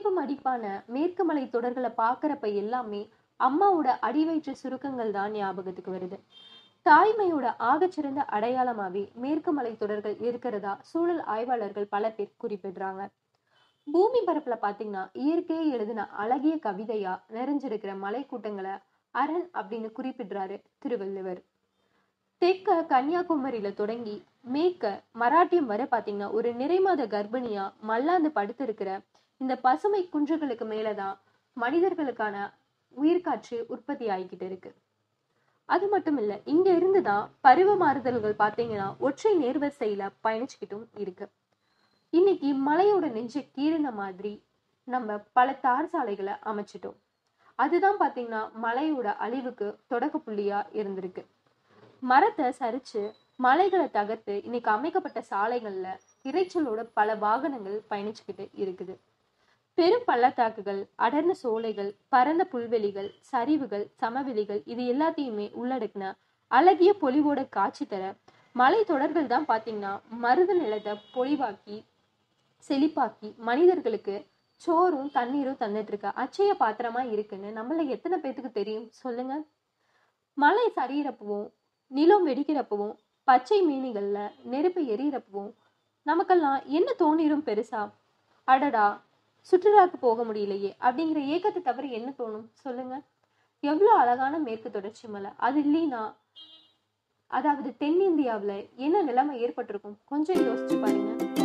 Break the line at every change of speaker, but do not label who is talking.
துடிப்பு மடிப்பான மேற்கு மலை தொடர்களை பாக்குறப்ப எல்லாமே அம்மாவோட அடிவயிற்று சுருக்கங்கள் தான் ஞாபகத்துக்கு வருது. தாய்மையோட ஆகச்சிறந்த அடையாளமாவே மேற்கு மலை தொடர்கள் இருக்கிறதா சூழல் ஆய்வாளர்கள் பல பேர் குறிப்பிடுறாங்க. பூமி பரப்புல பாத்தீங்கன்னா இயற்கையை எழுதின அழகிய கவிதையா நிறைஞ்சிருக்கிற மலை கூட்டங்களை அரண் அப்படின்னு குறிப்பிடுறாரு திருவள்ளுவர். தெற்க கன்னியாகுமரியில தொடங்கி மேற்க மராட்டியம் வரை பாத்தீங்கன்னா ஒரு நிறைமாத கர்ப்பிணியா மல்லாந்து படுத்து இருக்கிற இந்த பசுமை குன்றுகளுக்கு மேலதான் மனிதர்களுக்கான உயிர்காற்று உற்பத்தி ஆகிக்கிட்டு இருக்கு. அது மட்டும் இல்ல, இங்க இருந்துதான் பருவ மாறுதல்கள் பாத்தீங்கன்னா ஒற்றை நேர்வரிசையில பயணிச்சுக்கிட்டும் இருக்கு. இன்னைக்கு மலையோட நெஞ்ச கீழின மாதிரி நம்ம பல தார் சாலைகளை அமைச்சிட்டோம். அதுதான் பாத்தீங்கன்னா மலையோட அழிவுக்கு தொடக்க புள்ளியா இருந்திருக்கு. மரத்தை சரிச்சு மலைகளை தகர்த்து இன்னைக்கு அமைக்கப்பட்ட சாலைகள்ல இறைச்சலோட பல வாகனங்கள் பயணிச்சுக்கிட்டு இருக்குது. பெரும் பள்ளத்தாக்குகள், அடர்ந்த சோலைகள், பரந்த புல்வெளிகள், சரிவுகள், சமவெளிகள் இது எல்லாத்தையுமே உள்ளடக்கின அழகிய பொலிவோட காட்சி தர மலை தொடர்கள் தான் பாத்தீங்கன்னா மருத நிலத்தை பொலிவாக்கி செழிப்பாக்கி மனிதர்களுக்கு சோறும் தண்ணீரும் தந்துட்டு இருக்க அச்சய பாத்திரமா இருக்குன்னு நம்மள எத்தனை பேத்துக்கு தெரியும் சொல்லுங்க. மழை சரியிறப்பவும் நிலம் வெடிக்கிறப்பவும் பச்சை மீனிகள்ல நெருப்பு எரியறப்பவும் நமக்கெல்லாம் என்ன தோணிரும் பெருசா? அடடா, சுற்றுலாக்கு போக முடியலையே அப்படிங்கிற ஏக்கத்தை தவிர என்ன தோணும் சொல்லுங்க. எவ்வளவு அழகான மேற்கு தொடர்ச்சி மலை, அது இல்லைன்னா அதாவது தென்னிந்தியாவுல என்ன நிலைமை ஏற்பட்டிருக்கும் கொஞ்சம் யோசிச்சு பாருங்க.